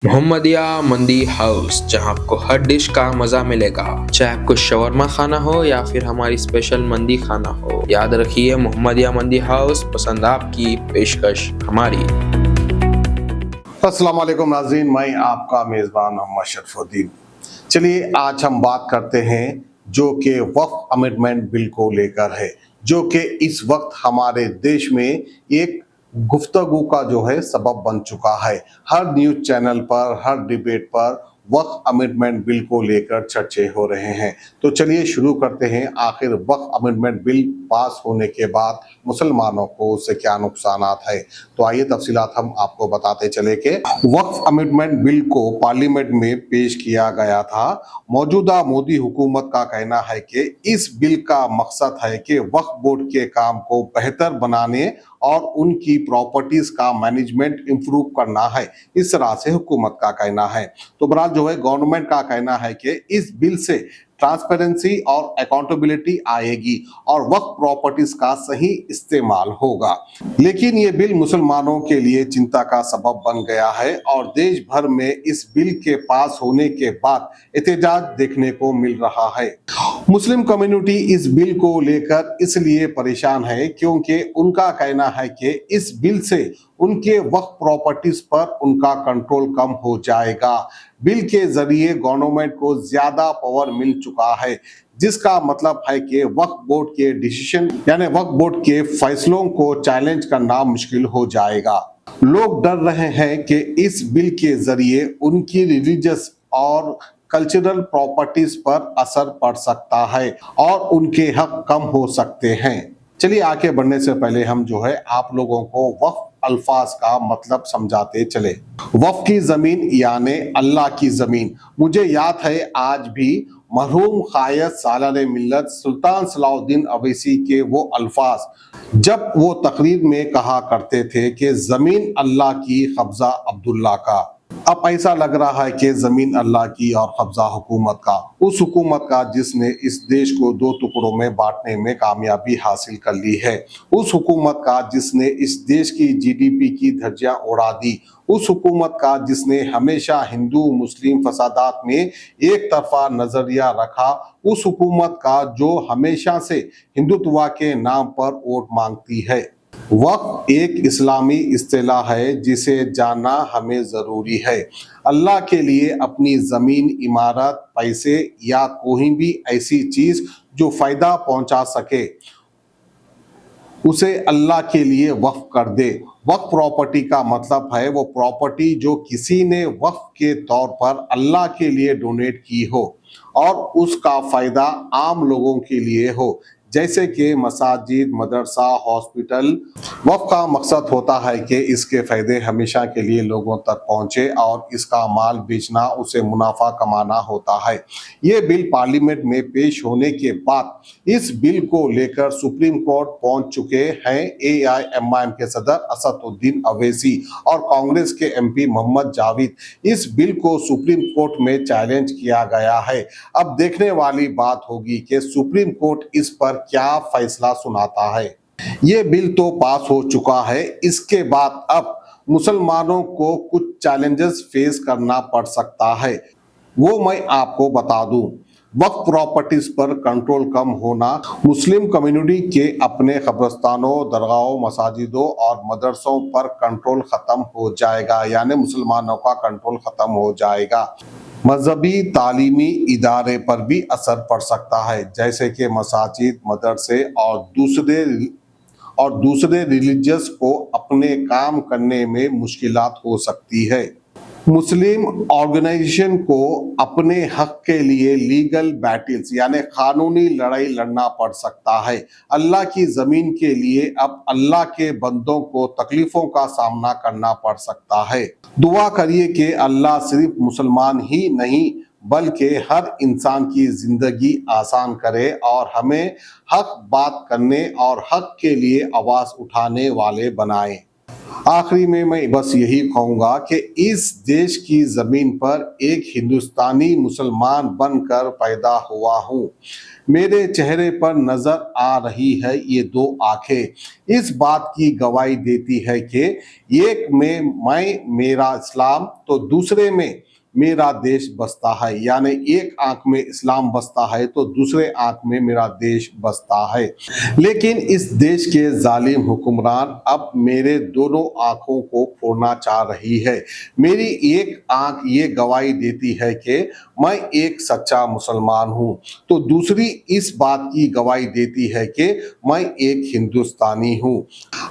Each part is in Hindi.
मोहम्मदिया मंदी हाउस, जहां आपको हर डिश का मजा मिलेगा। चाहे आपको शवरमा खाना हो या फिर हमारी स्पेशल मंदी खाना हो, याद रखिए मोहम्मदिया मंदी हाउस, पसंद आपकी, पेशकश हमारी। अस्सलाम वालेकुम नाज़रीन, मैं आपका मेज़बान मोहम्मद शरफुद्दीन। चलिए आज हम बात करते हैं जो कि वक्फ अमेंडमेंट बिल को लेकर है, जो कि इस वक्त हमारे देश में एक गुफ्तगू का जो है सबब बन चुका है। हर न्यूज़ चैनल पर, हर डिबेट पर वक्फ अमेंडमेंट बिल को लेकर चर्चे हो रहे हैं। तो चलिए शुरू करते हैं, आखिर वक्फ अमेंडमेंट बिल पास होने के बाद मुसलमानों को उससे क्या नुकसानात है। तो आइए तफसीलात हम आपको बताते चले कि वक्फ अमेंडमेंट बिल को पार्लियामेंट में पेश किया गया था। मौजूदा मोदी हुकूमत का कहना है कि इस बिल का मकसद है कि वक्फ बोर्ड के काम को बेहतर बनाने और उनकी प्रॉपर्टीज का मैनेजमेंट इंप्रूव करना है। इस तरह से हुकूमत का कहना है। तो बहरहाल जो है गवर्नमेंट का कहना है कि इस बिल से ट्रांसपेरेंसी और अकाउंटेबिलिटी आएगी और वक्फ प्रॉपर्टीज का सही इस्तेमाल होगा। लेकिन ये बिल मुसलमानों के लिए चिंता का सबब बन गया है और देश भर में इस बिल के पास होने के बाद एहतजाज देखने को मिल रहा है। मुस्लिम कम्युनिटी इस बिल को लेकर इसलिए परेशान है क्योंकि उनका कहना है कि इस बिल से उनके वक्फ प्रॉपर्टीज पर उनका कंट्रोल कम हो जाएगा। बिल के जरिए गवर्नमेंट को ज्यादा पावर मिल चुका है, जिसका मतलब है कि वक्फ बोर्ड के डिसीजन यानी वक्फ बोर्ड के फैसलों को चैलेंज करना मुश्किल हो जाएगा। लोग डर रहे हैं कि इस बिल के जरिए उनकी रिलीजियस और कल्चरल प्रॉपर्टीज पर असर पड़ सकता है और उनके हक कम हो सकते हैं। चलिए आगे बढ़ने से पहले हम जो है आप लोगों को वक्फ अल्फाज का मतलब समझाते चले। वक्फ की जमीन यानी अल्लाह की जमीन। मुझे याद है आज भी मरहूम कायद सालार मिल्लत सुल्तान सलाउद्दीन अवैसी के वो अल्फाज जब वो तकरीर में कहा करते थे कि जमीन अल्लाह की, कब्जा अब्दुल्ला का। अब ऐसा लग रहा है कि जमीन अल्लाह की और कब्जा हुकूमत का, उस हुकूमत का जिसने इस देश को दो टुकड़ों में बांटने में कामयाबी हासिल कर ली है, उस हुकूमत का जिसने इस देश की जीडीपी की धज्जियां उड़ा दी, उस हुकूमत का जिसने हमेशा हिंदू मुस्लिम फसादात में एक तरफा नजरिया रखा, उस हुकूमत का जो हमेशा से हिंदुत्व के नाम पर वोट मांगती है। वक्फ एक इस्लामी इस्तिलाह है जिसे जानना हमें ज़रूरी है। अल्लाह के लिए अपनी ज़मीन, इमारत, पैसे या कोई भी ऐसी चीज़ जो फ़ायदा पहुंचा सके उसे अल्लाह के लिए वक्फ कर दे। वक्फ प्रॉपर्टी का मतलब है वो प्रॉपर्टी जो किसी ने वक्फ के तौर पर अल्लाह के लिए डोनेट की हो और उसका फ़ायदा आम लोगों के लिए हो, जैसे कि मसाजिद, मदरसा, हॉस्पिटल। वक्फ का मकसद होता है कि इसके फ़ायदे हमेशा के लिए लोगों तक पहुँचे और इसका माल बेचना, उसे मुनाफा कमाना होता है। ये बिल पार्लियामेंट में पेश होने के बाद इस बिल को लेकर सुप्रीम कोर्ट पहुंच चुके हैं AIMIM के सदर असदुद्दीन अवैसी और कांग्रेस के MP मोहम्मद जावेद। इस बिल को सुप्रीम कोर्ट में चैलेंज किया गया है। अब देखने वाली बात होगी कि सुप्रीम कोर्ट इस पर क्या फैसला सुनाता है। ये बिल तो पास हो चुका है, इसके बाद अब मुसलमानों को कुछ चैलेंजेस फेस करना पड़ सकता है। वो मैं आपको बता दूं। वक्फ प्रॉपर्टीज पर कंट्रोल कम होना, मुस्लिम कम्युनिटी के अपने कब्रस्तानों, दरगाहों, मसाजिदों और मदरसों पर कंट्रोल खत्म हो जाएगा, यानी मुसलमानों का कंट्रोल खत्म हो जाएगा। मजहबी तालीमी इदारे पर भी असर पड़ सकता है, जैसे कि मसाजिद, मदरसे और दूसरे रिलीजियस को अपने काम करने में मुश्किलात हो सकती है। मुस्लिम ऑर्गेनाइजेशन को अपने हक के लिए लीगल बैटल्स यानी कानूनी लड़ाई लड़ना पड़ सकता है। अल्लाह की ज़मीन के लिए अब अल्लाह के बंदों को तकलीफ़ों का सामना करना पड़ सकता है। दुआ करिए कि अल्लाह सिर्फ मुसलमान ही नहीं बल्कि हर इंसान की ज़िंदगी आसान करे और हमें हक बात करने और हक के लिए आवाज़ उठाने वाले बनाए। आखिरी में मैं बस यही कहूँगा कि इस देश की ज़मीन पर एक हिंदुस्तानी मुसलमान बनकर पैदा हुआ हूँ। मेरे चेहरे पर नज़र आ रही है ये दो आंखें इस बात की गवाही देती है कि एक में मैं मेरा इस्लाम तो दूसरे में मेरा देश बसता है, यानी एक आंख में इस्लाम बसता है तो दूसरे आंख में मेरा देश बसता है। लेकिन इस देश के जालिम हुक्मरान अब मेरे दोनों आंखों को फोड़ना चाह रही है। मेरी एक आंख ये गवाही देती है कि मैं एक सच्चा मुसलमान हूँ, तो दूसरी इस बात की गवाही देती है कि मैं एक हिंदुस्तानी हूँ।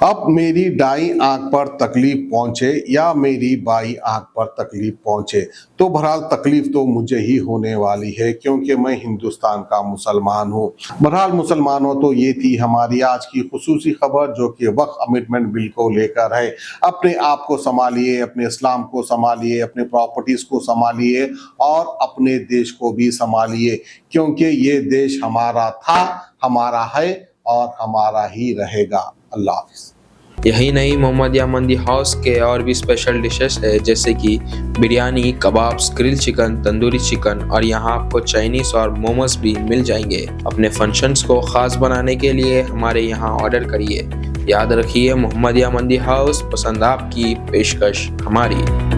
अब मेरी दाईं आंख पर तकलीफ पहुंचे या मेरी बाईं आंख पर तकलीफ पहुंचे, तो बहरहाल तकलीफ तो मुझे ही होने वाली है, क्योंकि मैं हिंदुस्तान का मुसलमान हूँ। बहरहाल मुसलमानों, तो ये थी हमारी आज की खुसूसी खबर जो कि वक्फ अमेंडमेंट बिल को लेकर है। अपने आप को संभालिए, अपने इस्लाम को संभालिए, अपने प्रॉपर्टीज को संभालिए और अपने देश को भी संभालिए, क्योंकि ये देश हमारा था, हमारा है और हमारा ही रहेगा। अल्लाह हाफिज़। यही नहीं, मोहम्मदिया मंदी हाउस के और भी स्पेशल डिशेस है, जैसे कि biryani, kebabs, grill chicken, tandoori chicken और यहाँ आपको चाइनीज और मोमोज भी मिल जाएंगे। अपने फंक्शंस को खास बनाने के लिए हमारे यहाँ ऑर्डर करिए। याद रखिए, मोहम्मदिया मंदी हाउस, पसंद आपकी, पेशकश हमारी।